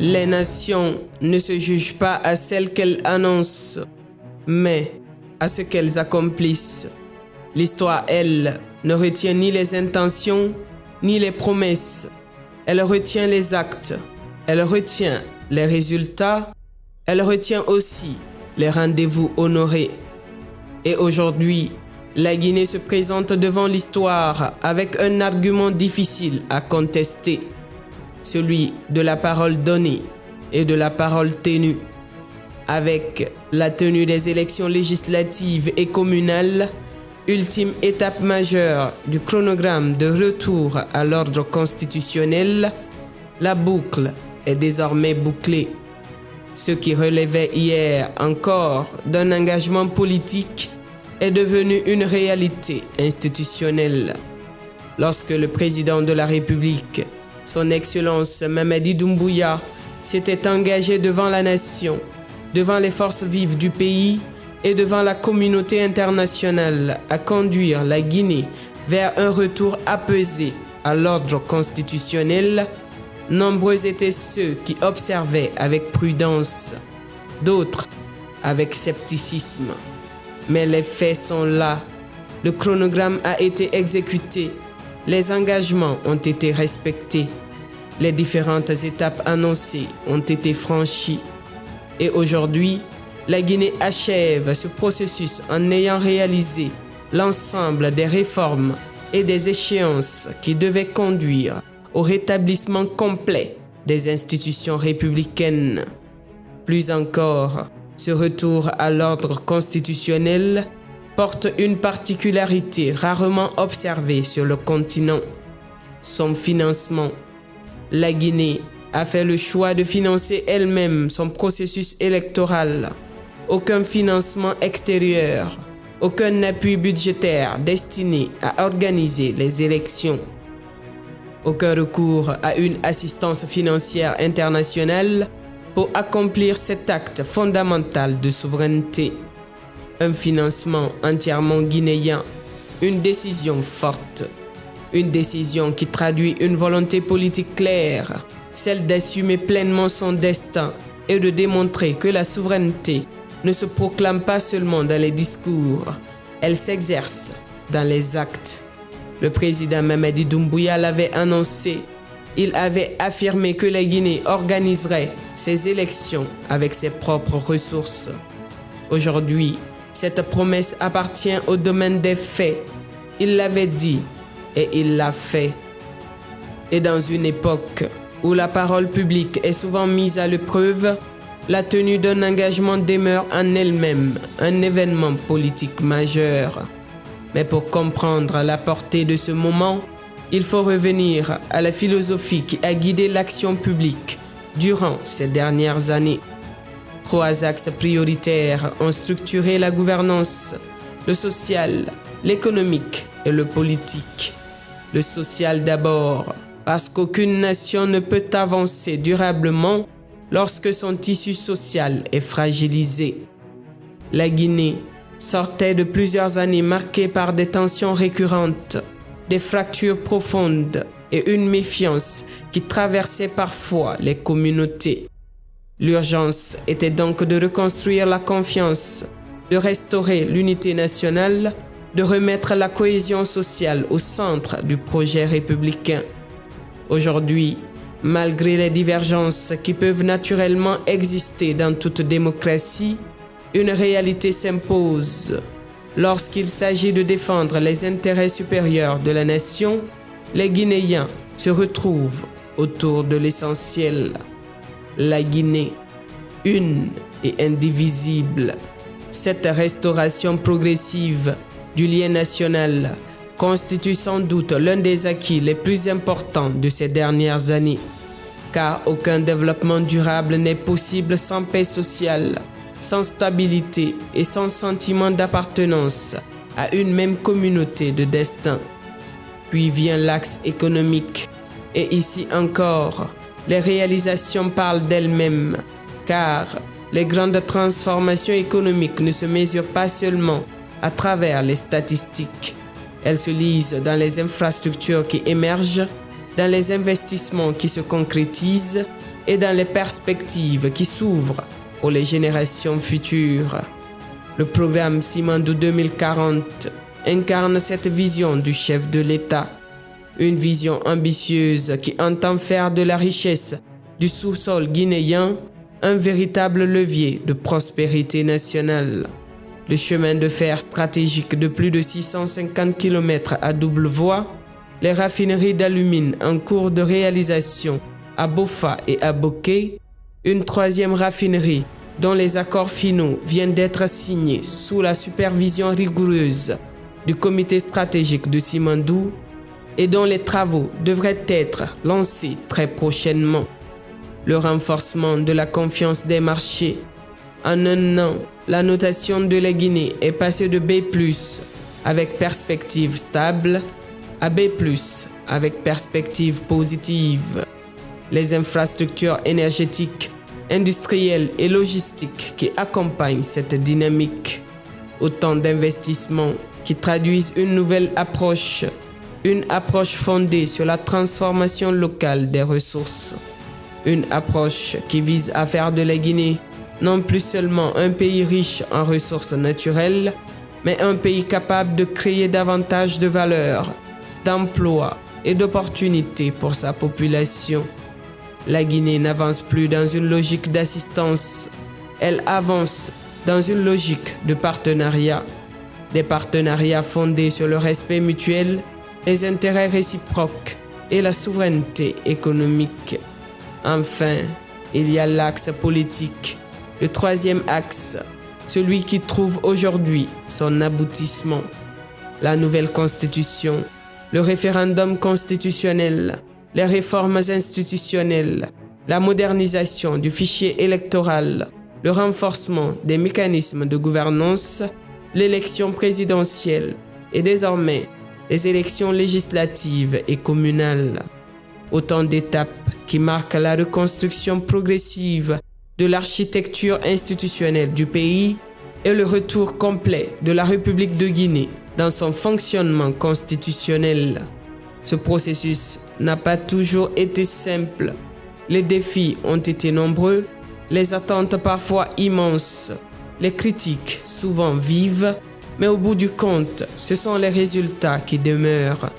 Les nations ne se jugent pas à celles qu'elles annoncent, mais à ce qu'elles accomplissent. L'histoire, elle, ne retient ni les intentions, ni les promesses. Elle retient les actes, elle retient les résultats, elle retient aussi les rendez-vous honorés. Et aujourd'hui, la Guinée se présente devant l'histoire avec un argument difficile à contester, celui de la parole donnée et de la parole tenue. Avec la tenue des élections législatives et communales, ultime étape majeure du chronogramme de retour à l'ordre constitutionnel, la boucle est désormais bouclée. Ce qui relevait hier encore d'un engagement politique est devenu une réalité institutionnelle. Lorsque le président de la République, son Excellence Mamadi Doumbouya, s'était engagé devant la nation, devant les forces vives du pays et devant la communauté internationale à conduire la Guinée vers un retour apaisé à l'ordre constitutionnel, nombreux étaient ceux qui observaient avec prudence, d'autres avec scepticisme. Mais les faits sont là. Le chronogramme a été exécuté. Les engagements ont été respectés. Les différentes étapes annoncées ont été franchies. Et aujourd'hui, la Guinée achève ce processus en ayant réalisé l'ensemble des réformes et des échéances qui devaient conduire au rétablissement complet des institutions républicaines. Plus encore, ce retour à l'ordre constitutionnel porte une particularité rarement observée sur le continent, son financement. La Guinée a fait le choix de financer elle-même son processus électoral. Aucun financement extérieur, aucun appui budgétaire destiné à organiser les élections. Aucun recours à une assistance financière internationale pour accomplir cet acte fondamental de souveraineté. Un financement entièrement guinéen, une décision forte, une décision qui traduit une volonté politique claire, celle d'assumer pleinement son destin et de démontrer que la souveraineté ne se proclame pas seulement dans les discours, elle s'exerce dans les actes. Le président Mamadi Doumbouya l'avait annoncé. Il avait affirmé que la Guinée organiserait ses élections avec ses propres ressources. Aujourd'hui, cette promesse appartient au domaine des faits. Il l'avait dit et il l'a fait. Et dans une époque où la parole publique est souvent mise à l'épreuve, la tenue d'un engagement demeure en elle-même un événement politique majeur. Mais pour comprendre la portée de ce moment, il faut revenir à la philosophie qui a guidé l'action publique durant ces dernières années. 3 axes prioritaires ont structuré la gouvernance: le social, l'économique et le politique. Le social d'abord, parce qu'aucune nation ne peut avancer durablement lorsque son tissu social est fragilisé. La Guinée sortait de plusieurs années marquées par des tensions récurrentes, des fractures profondes et une méfiance qui traversait parfois les communautés. L'urgence était donc de reconstruire la confiance, de restaurer l'unité nationale, de remettre la cohésion sociale au centre du projet républicain. Aujourd'hui, malgré les divergences qui peuvent naturellement exister dans toute démocratie, une réalité s'impose. Lorsqu'il s'agit de défendre les intérêts supérieurs de la nation, les Guinéens se retrouvent autour de l'essentiel. La Guinée, une et indivisible. Cette restauration progressive du lien national constitue sans doute l'un des acquis les plus importants de ces dernières années, car aucun développement durable n'est possible sans paix sociale, sans stabilité et sans sentiment d'appartenance à une même communauté de destin. Puis vient l'axe économique, et ici encore, les réalisations parlent d'elles-mêmes, car les grandes transformations économiques ne se mesurent pas seulement à travers les statistiques. Elles se lisent dans les infrastructures qui émergent, dans les investissements qui se concrétisent et dans les perspectives qui s'ouvrent pour les générations futures. Le programme Simandou 2040 incarne cette vision du chef de l'État, une vision ambitieuse qui entend faire de la richesse du sous-sol guinéen un véritable levier de prospérité nationale. Le chemin de fer stratégique de plus de 650 km à double voie, les raffineries d'alumine en cours de réalisation à Bofa et à Boké, une troisième raffinerie dont les accords finaux viennent d'être signés sous la supervision rigoureuse du comité stratégique de Simandou et dont les travaux devraient être lancés très prochainement. Le renforcement de la confiance des marchés. En un an, la notation de la Guinée est passée de B+, avec perspective stable, à B+, avec perspective positive. Les infrastructures énergétiques, industrielles et logistiques qui accompagnent cette dynamique. Autant d'investissements qui traduisent une nouvelle approche, une approche fondée sur la transformation locale des ressources. Une approche qui vise à faire de la Guinée non plus seulement un pays riche en ressources naturelles, mais un pays capable de créer davantage de valeur, d'emplois et d'opportunités pour sa population. La Guinée n'avance plus dans une logique d'assistance, elle avance dans une logique de partenariat. Des partenariats fondés sur le respect mutuel, les intérêts réciproques et la souveraineté économique. Enfin, il y a l'axe politique, le troisième axe, celui qui trouve aujourd'hui son aboutissement. La nouvelle constitution, le référendum constitutionnel, les réformes institutionnelles, la modernisation du fichier électoral, le renforcement des mécanismes de gouvernance, l'élection présidentielle et désormais les élections législatives et communales. Autant d'étapes qui marquent la reconstruction progressive de l'architecture institutionnelle du pays et le retour complet de la République de Guinée dans son fonctionnement constitutionnel. Ce processus n'a pas toujours été simple. Les défis ont été nombreux, les attentes parfois immenses, les critiques souvent vives, mais au bout du compte, ce sont les résultats qui demeurent.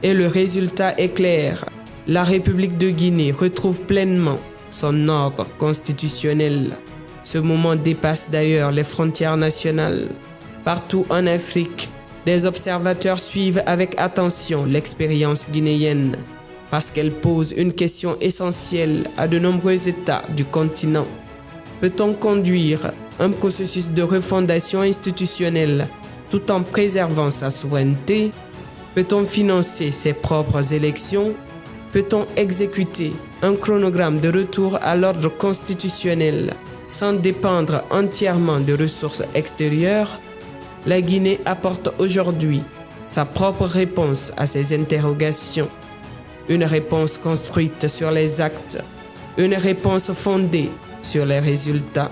Et le résultat est clair. La République de Guinée retrouve pleinement son ordre constitutionnel. Ce moment dépasse d'ailleurs les frontières nationales. Partout en Afrique, des observateurs suivent avec attention l'expérience guinéenne parce qu'elle pose une question essentielle à de nombreux États du continent. Peut-on conduire un processus de refondation institutionnelle tout en préservant sa souveraineté? Peut-on financer ses propres élections? Peut-on exécuter un chronogramme de retour à l'ordre constitutionnel sans dépendre entièrement de ressources extérieures? La Guinée apporte aujourd'hui sa propre réponse à ces interrogations. Une réponse construite sur les actes, une réponse fondée sur les résultats.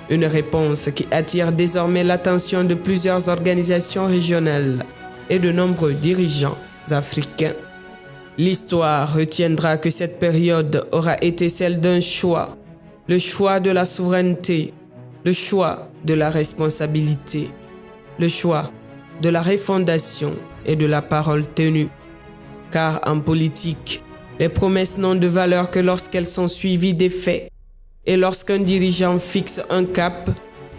Une réponse qui attire désormais l'attention de plusieurs organisations régionales et de nombreux dirigeants africains. L'histoire retiendra que cette période aura été celle d'un choix, le choix de la souveraineté, le choix de la responsabilité, le choix de la refondation et de la parole tenue. Car en politique, les promesses n'ont de valeur que lorsqu'elles sont suivies des faits et lorsqu'un dirigeant fixe un cap,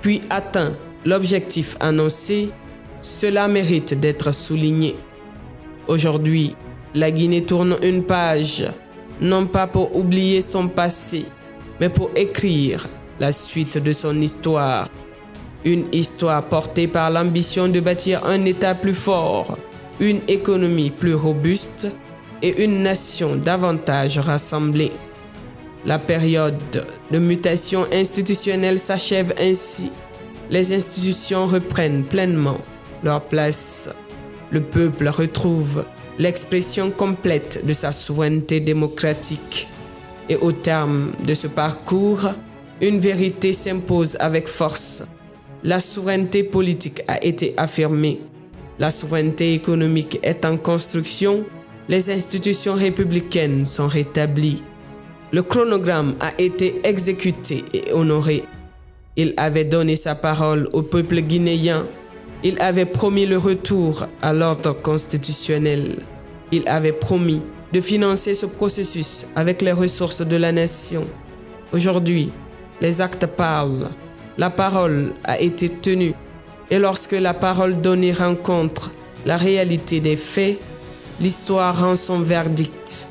puis atteint l'objectif annoncé, cela mérite d'être souligné. Aujourd'hui, la Guinée tourne une page, non pas pour oublier son passé, mais pour écrire la suite de son histoire. Une histoire portée par l'ambition de bâtir un État plus fort, une économie plus robuste et une nation davantage rassemblée. La période de mutation institutionnelle s'achève ainsi. Les institutions reprennent pleinement leur place. Le peuple retrouve l'expression complète de sa souveraineté démocratique. Et au terme de ce parcours, une vérité s'impose avec force. La souveraineté politique a été affirmée. La souveraineté économique est en construction. Les institutions républicaines sont rétablies. Le chronogramme a été exécuté et honoré. Il avait donné sa parole au peuple guinéen. Il avait promis le retour à l'ordre constitutionnel. Il avait promis de financer ce processus avec les ressources de la nation. Aujourd'hui, les actes parlent. La parole a été tenue. Et lorsque la parole donnée rencontre la réalité des faits, l'histoire rend son verdict.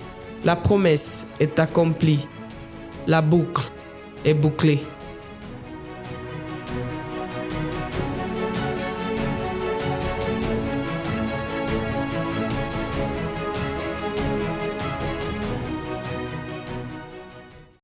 La promesse est accomplie. La boucle est bouclée.